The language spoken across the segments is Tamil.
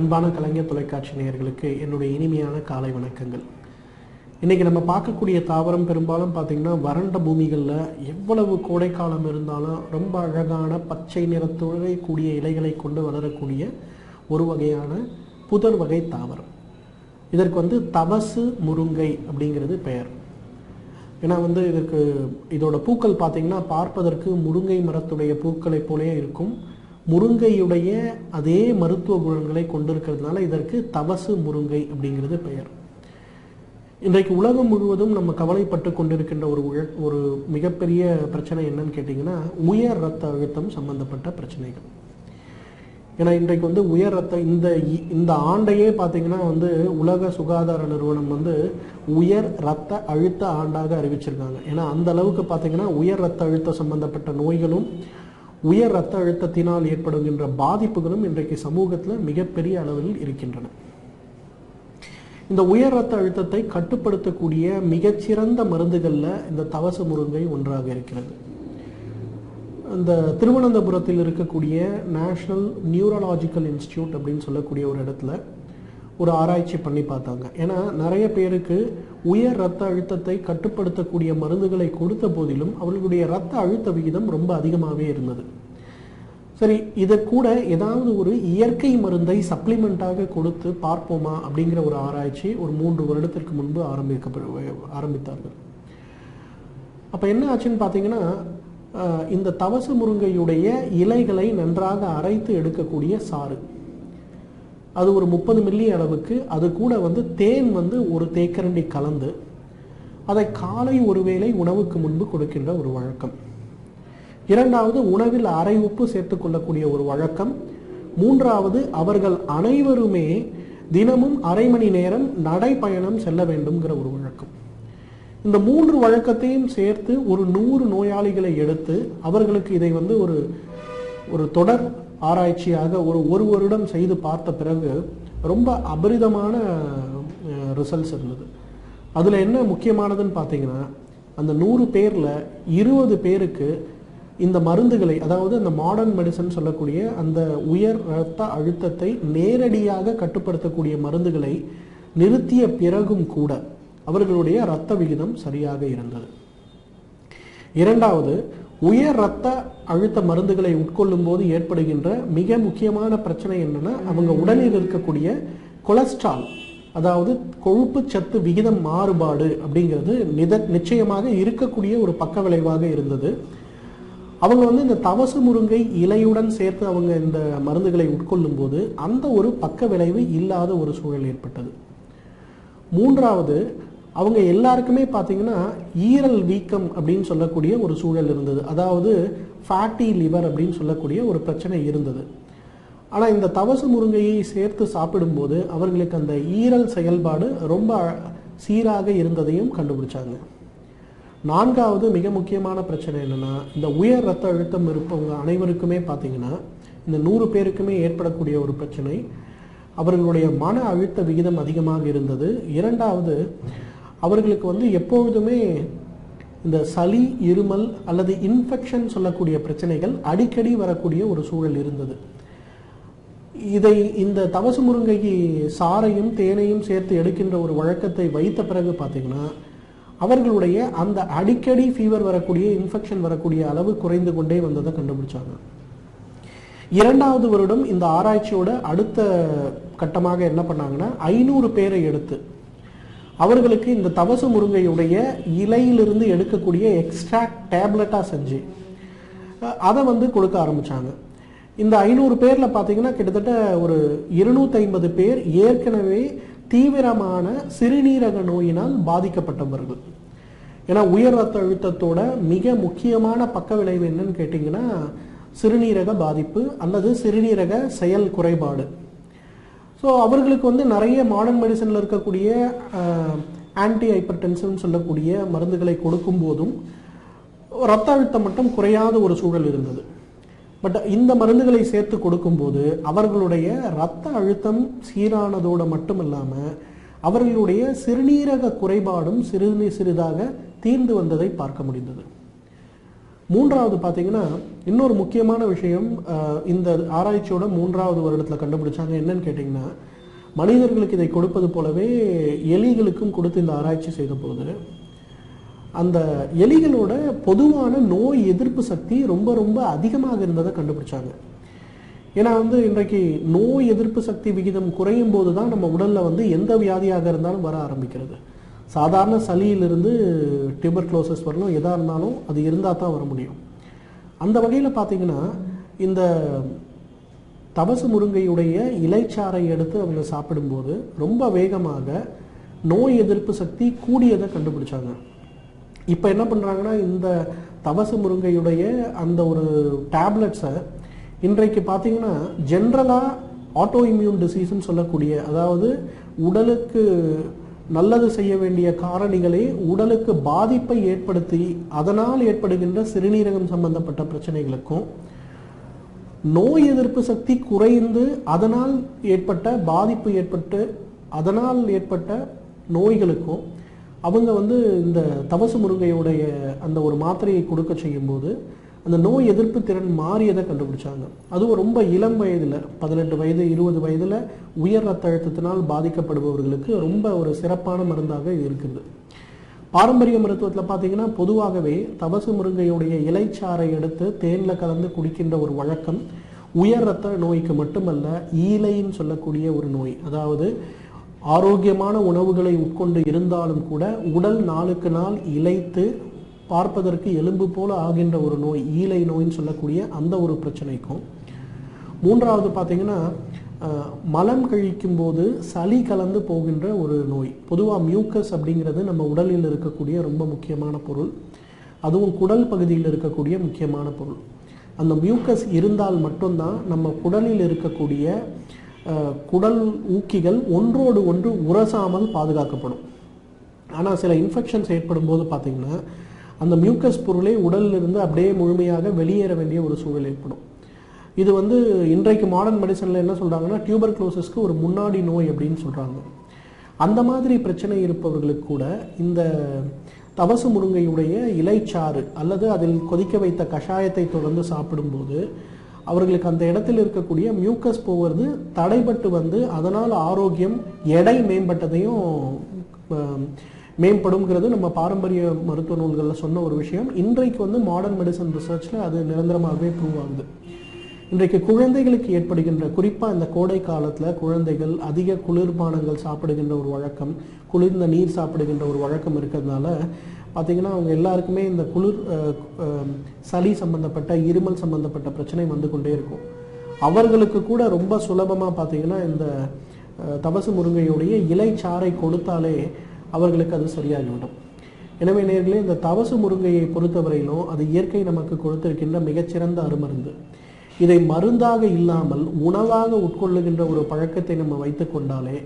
அன்பான கலைஞர் தொலைக்காட்சி நேயர்களுக்கு என்னுடைய இனிமையான காலை வணக்கங்கள். இன்றைக்கி நம்ம பார்க்கக்கூடிய தாவரம் பெரும்பாலும் பார்த்திங்கன்னா வறண்ட பூமிகளில் எவ்வளவு கோடைக்காலம் இருந்தாலும் ரொம்ப அழகான பச்சை நிறத்தோடு கூடிய இலைகளை கொண்டு வளரக்கூடிய ஒரு வகையான புதர் வகை தாவரம். இதற்கு தவசு முருங்கை அப்படிங்கிறது பெயர். ஏன்னா இதோட பூக்கள் பார்த்திங்கன்னா பார்ப்பதற்கு முருங்கை மரத்துடைய பூக்களை போலே இருக்கும். முருங்கையுடைய அதே மருத்துவ குணங்களை கொண்டிருக்கிறதுனால இதற்கு தவசு முருங்கை அப்படிங்கிறது பெயர். இன்றைக்கு உலகம் முழுவதும் நம்ம கவலைப்பட்டு கொண்டிருக்கின்ற ஒரு மிகப்பெரிய பிரச்சனை என்னன்னு கேட்டிங்கன்னா உயர் இரத்த அழுத்தம் சம்பந்தப்பட்ட பிரச்சனைகள். ஏன்னா இன்றைக்கு உயர் ரத்த இந்த ஆண்டையே பார்த்தீங்கன்னா உலக சுகாதார நிறுவனம் உயர் இரத்த அழுத்த ஆண்டாக அறிவிச்சிருக்காங்க. ஏன்னா அந்த அளவுக்கு பார்த்தீங்கன்னா உயர் இரத்த அழுத்தம் சம்பந்தப்பட்ட நோய்களும் உயர் இரத்த அழுத்தத்தினால் ஏற்படுகின்ற பாதிப்புகளும் இன்றைக்கு சமூகத்தில் மிகப்பெரிய அளவில் இருக்கின்றன. இந்த உயர் இரத்த அழுத்தத்தை கட்டுப்படுத்தக்கூடிய மிகச்சிறந்த மருந்துகளில் இந்த தவசு முருங்கை ஒன்றாக இருக்கிறது. இந்த திருவனந்தபுரத்தில் இருக்கக்கூடிய நேஷனல் நியூரலாஜிக்கல் இன்ஸ்டியூட் அப்படின்னு சொல்லக்கூடிய ஒரு இடத்துல ஒரு ஆராய்ச்சி பண்ணி பார்த்தாங்க. ஏன்னா நிறைய பேருக்கு உயர் இரத்த அழுத்தத்தை கட்டுப்படுத்தக்கூடிய மருந்துகளை கொடுத்த போதிலும் அவர்களுடைய இரத்த அழுத்த விகிதம் ரொம்ப அதிகமாகவே இருந்தது. சரி, இதை கூட ஏதாவது ஒரு இயற்கை மருந்தை சப்ளிமெண்ட்டாக கொடுத்து பார்ப்போமா அப்படிங்கிற ஒரு ஆராய்ச்சி ஒரு 3 வருடத்திற்கு முன்பு ஆரம்பித்தார்கள். அப்போ என்ன ஆச்சுன்னு பார்த்தீங்கன்னா இந்த தவசு முருங்கையுடைய இலைகளை நன்றாக அரைத்து எடுக்கக்கூடிய சாறு, அது ஒரு 30 மில்லி அளவுக்கு, அது கூட தேன் ஒரு தேக்கரண்டி கலந்து அதை காலை ஒருவேளை உணவுக்கு முன்பு கொடுக்கின்ற ஒரு வழக்கம். இரண்டாவது, உணவில் அரை உப்பு சேர்த்து கொள்ளக்கூடிய ஒரு வழக்கம். மூன்றாவது, அவர்கள் அனைவருமே தினமும் அரை மணி நேரம் நடைப்பயணம் செல்ல வேண்டும்ங்கிற ஒரு வழக்கம். இந்த 3 வழக்கத்தையும் சேர்த்து ஒரு 100 நோயாளிகளை எடுத்து அவர்களுக்கு இதை ஒரு தொடர் ஆராய்ச்சியாக ஒரு வருடம் செய்து பார்த்த பிறகு ரொம்ப அபரிதமான ரிசல்ட்ஸ் இருந்தது. அதில் என்ன முக்கியமானதுன்னு பார்த்தீங்கன்னா அந்த 100 பேரில் 20 பேருக்கு இந்த மருந்துகளை, அதாவது அந்த மாடர்ன் மெடிசன் சொல்லக்கூடிய அந்த உயர் இரத்த அழுத்தத்தை நேரடியாக கட்டுப்படுத்தக்கூடிய மருந்துகளை நிறுத்திய பிறகும் கூட அவர்களுடைய இரத்த விகிதம் சரியாக இருந்தது. இரண்டாவது, உயர் இரத்த அழுத்த மருந்துகளை உட்கொள்ளும் போது ஏற்படுகின்ற மிக முக்கியமான பிரச்சனை என்னன்னா அவங்க உடலில் இருக்கக்கூடிய கொலஸ்ட்ரால், அதாவது கொழுப்பு சத்து விகிதம் மாறுபாடு அப்படிங்கிறது நிச்சயமாக இருக்கக்கூடிய ஒரு பக்க விளைவாக இருந்தது. அவங்க இந்த தவசு முருங்கை இலையுடன் சேர்த்து அவங்க இந்த மருந்துகளை உட்கொள்ளும் போது அந்த ஒரு பக்க விளைவு இல்லாத ஒரு சூழல் ஏற்பட்டது. மூன்றாவது, அவங்க எல்லாருக்குமே பார்த்தீங்கன்னா ஈரல் வீக்கம் அப்படின்னு சொல்லக்கூடிய ஒரு சூழல் இருந்தது. அதாவது ஃபேட்டி லிவர் அப்படின்னு சொல்லக்கூடிய ஒரு பிரச்சனை இருந்தது. ஆனால் இந்த தவசு முருங்கையை சேர்த்து சாப்பிடும்போது அவர்களுக்கு அந்த ஈரல் செயல்பாடு ரொம்ப சீராக இருந்ததையும் கண்டுபிடிச்சாங்க. நான்காவது, மிக முக்கியமான பிரச்சனை என்னென்னா இந்த உயர் இரத்த அழுத்தம் இருப்பவங்க அனைவருக்குமே பார்த்தீங்கன்னா இந்த 100 பேருக்குமே ஏற்படக்கூடிய ஒரு பிரச்சனை, அவர்களுடைய மன அழுத்த விகிதம் அதிகமாக இருந்தது. இரண்டாவது, அவர்களுக்கு எப்பொழுதுமே இந்த சளி, இருமல் அல்லது இன்ஃபெக்ஷன் சொல்லக்கூடிய பிரச்சனைகள் அடிக்கடி வரக்கூடிய ஒரு சூழல் இருந்தது. இதை இந்த தவசு முருங்கை சாறையும் தேனையும் சேர்த்து எடுக்கின்ற ஒரு வழக்கத்தை வைத்த பிறகு பார்த்தீங்கன்னா அவர்களுடைய அந்த அடிக்கடி ஃபீவர் வரக்கூடிய, இன்ஃபெக்ஷன் வரக்கூடிய அளவு குறைந்து கொண்டே வந்ததை கண்டுபிடிச்சாங்க. 2வது வருடம் இந்த ஆராய்ச்சியோட அடுத்த கட்டமாக என்ன பண்ணாங்கன்னா 500 பேரை எடுத்து அவர்களுக்கு இந்த தவசு முருங்கையுடைய இலையிலிருந்து எடுக்கக்கூடிய எக்ஸ்ட்ராக்ட் டேப்லெட்டாக செஞ்சு அதை கொடுக்க ஆரம்பித்தாங்க. இந்த 500 பேரில் பார்த்தீங்கன்னா கிட்டத்தட்ட ஒரு 250 பேர் ஏற்கனவே தீவிரமான சிறுநீரக நோயினால் பாதிக்கப்பட்டவர்கள். ஏன்னா உயர் ரத்த அழுத்தத்தோட மிக முக்கியமான பக்க விளைவு என்னன்னு கேட்டிங்கன்னா சிறுநீரக பாதிப்பு அல்லது சிறுநீரக செயல் குறைபாடு. ஸோ அவர்களுக்கு நிறைய மாடர்ன் மெடிசனில் இருக்கக்கூடிய ஆன்டி ஹைப்பர்டென்ஷன் சொல்லக்கூடிய மருந்துகளை கொடுக்கும் போதும் ரத்த அழுத்தம் மட்டும் குறையாத ஒரு சூழல் இருந்தது. பட் இந்த மருந்துகளை சேர்த்து கொடுக்கும்போது அவர்களுடைய இரத்த அழுத்தம் சீரானதோடு மட்டும் இல்லாமல் அவர்களுடைய சிறுநீரக குறைபாடும் சிறிதாக தீர்ந்து வந்ததை பார்க்க முடிந்தது. மூன்றாவது பார்த்தீங்கன்னா இன்னொரு முக்கியமான விஷயம், இந்த ஆராய்ச்சியோட 3வது வருடத்தில் கண்டுபிடிச்சாங்க. என்னன்னு கேட்டிங்கன்னா, மனிதர்களுக்கு இதை கொடுப்பது போலவே எலிகளுக்கும் கொடுத்து இந்த ஆராய்ச்சி செய்த போது அந்த எலிகளோட பொதுவான நோய் எதிர்ப்பு சக்தி ரொம்ப ரொம்ப அதிகமாக இருந்ததை கண்டுபிடிச்சாங்க. ஏன்னா இன்றைக்கு நோய் எதிர்ப்பு சக்தி விகிதம் குறையும் போது தான் நம்ம உடலில் எந்த வியாதியாக இருந்தாலும் வர ஆரம்பிக்கிறது. சாதாரண சளியிலிருந்து டியூபர்குலோசிஸ் வரணும், எதாக இருந்தாலும் அது இருந்தால் தான் வர முடியும். அந்த வகையில் பார்த்தீங்கன்னா இந்த தவசு முருங்கையுடைய இலைச்சாறை எடுத்து அவங்க சாப்பிடும்போது ரொம்ப வேகமாக நோய் எதிர்ப்பு சக்தி கூடியதை கண்டுபிடிச்சாங்க. இப்போ என்ன பண்ணுறாங்கன்னா, இந்த தவசு முருங்கையுடைய அந்த ஒரு டேப்லெட்ஸை இன்றைக்கு பார்த்தீங்கன்னா ஜென்ரலாக ஆட்டோ இம்யூன் டிசீஸ்ன்னு சொல்லக்கூடிய, அதாவது உடலுக்கு நல்லது செய்ய வேண்டிய காரணிகளை உடலுக்கு பாதிப்பை ஏற்படுத்தி அதனால் ஏற்படுகின்ற சிறுநீரகம் சம்பந்தப்பட்ட பிரச்சனைகளுக்கும், நோய் எதிர்ப்பு சக்தி குறைந்து அதனால் ஏற்பட்ட பாதிப்பு ஏற்பட்டு அதனால் ஏற்பட்ட நோய்களுக்கும் அவங்க இந்த தவசு முருங்கையுடைய அந்த ஒரு மாத்திரையை கொடுக்க செய்யும்போது அந்த நோய் எதிர்ப்பு திறன் மாறியதை கண்டுபிடிச்சாங்க. அதுவும் ரொம்ப இளம் வயதில் 18 வயது 20 வயதில் உயர் ரத்த அழுத்தத்தினால் பாதிக்கப்படுபவர்களுக்கு ரொம்ப ஒரு சிறப்பான மருந்தாக இது இருக்குது. பாரம்பரிய மருத்துவத்தில் பார்த்தீங்கன்னா பொதுவாகவே தவசு முருங்கையுடைய இலைச்சாறை எடுத்து தேனில் கலந்து குடிக்கின்ற ஒரு வழக்கம் உயர் ரத்த நோய்க்கு மட்டுமல்ல, ஈலைன்னு சொல்லக்கூடிய ஒரு நோய், அதாவது ஆரோக்கியமான உணவுகளை உட்கொண்டு இருந்தாலும் கூட உடல் நாளுக்கு நாள் இளைத்து பார்ப்பதற்கு எலும்பு போல ஆகின்ற ஒரு நோய், ஈலை நோயின்னு சொல்லக்கூடிய அந்த ஒரு பிரச்சனைக்கும், மூன்றாவது பார்த்தீங்கன்னா மலம் கழிக்கும் போது சளி கலந்து போகின்ற ஒரு நோய். பொதுவாக மியூக்கஸ் அப்படிங்கிறது நம்ம உடலில் இருக்கக்கூடிய ரொம்ப முக்கியமான பொருள், அதுவும் குடல் பகுதியில் இருக்கக்கூடிய முக்கியமான பொருள். அந்த மியூக்கஸ் இருந்தால் மட்டும்தான் நம்ம குடலில் இருக்கக்கூடிய குடல் ஊக்கிகள் ஒன்றோடு ஒன்று உரசாமல் பாதுகாக்கப்படும். ஆனால் சில இன்ஃபெக்ஷன்ஸ் ஏற்படும் போது பார்த்தீங்கன்னா அந்த மியூக்கஸ் பொருளே உடலிலிருந்து அப்படியே முழுமையாக வெளியேற வேண்டிய ஒரு சூழல் ஏற்படும். இது இன்றைக்கு மாடர்ன் மெடிசனில் என்ன சொல்கிறாங்கன்னா, டியூபர்குலோசிஸ்க்கு ஒரு முன்னாடி நோய் அப்படின்னு சொல்கிறாங்க. அந்த மாதிரி பிரச்சனை இருப்பவர்களுக்கு கூட இந்த தவசு முருங்கையுடைய இலைச்சாறு அல்லது அதில் கொதிக்க வைத்த கஷாயத்தை தொடர்ந்து சாப்பிடும்போது அவர்களுக்கு அந்த இடத்தில் இருக்கக்கூடிய மியூக்கஸ் போவது தடைபட்டு அதனால் ஆரோக்கியம் எடை மேம்பட்டதையும் மேம்படுங்கிறது நம்ம பாரம்பரிய மருத்துவ நூல்களில் சொன்ன ஒரு விஷயம். இன்றைக்கு மாடர்ன் மெடிசன் ரிசர்ச்சில் அது நிரந்தரமாகவே ப்ரூவ் ஆகுது. இன்றைக்கு குழந்தைகளுக்கு ஏற்படுகின்ற, குறிப்பாக இந்த கோடை காலத்தில் குழந்தைகள் அதிக குளிர்பானங்கள் சாப்பிடுகின்ற ஒரு வழக்கம், குளிர்ந்த நீர் சாப்பிடுகின்ற ஒரு வழக்கம் இருக்கிறதுனால பார்த்திங்கன்னா அவங்க எல்லாருக்குமே இந்த சளி சம்பந்தப்பட்ட இருமல் சம்பந்தப்பட்ட பிரச்சனை கொண்டே இருக்கும். அவர்களுக்கு கூட ரொம்ப சுலபமாக பார்த்திங்கன்னா இந்த தவசு முருங்கையுடைய இலைச்சாறை கொடுத்தாலே அவர்களுக்கு அது சரியாகிவிடும். எனவே நேர்களே, இந்த தவசு முருங்கையை பொறுத்தவரையிலும் அது இயற்கை நமக்கு கொடுத்திருக்கின்ற மிகச்சிறந்த அருமருந்து. இதை மருந்தாக இல்லாமல் உணவாக உட்கொள்ளுகின்ற ஒரு பழக்கத்தை நம்ம வைத்து கொண்டாலே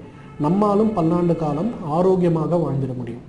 நம்மாலும் பல்லாண்டு காலம் ஆரோக்கியமாக வாழ்ந்திட முடியும்.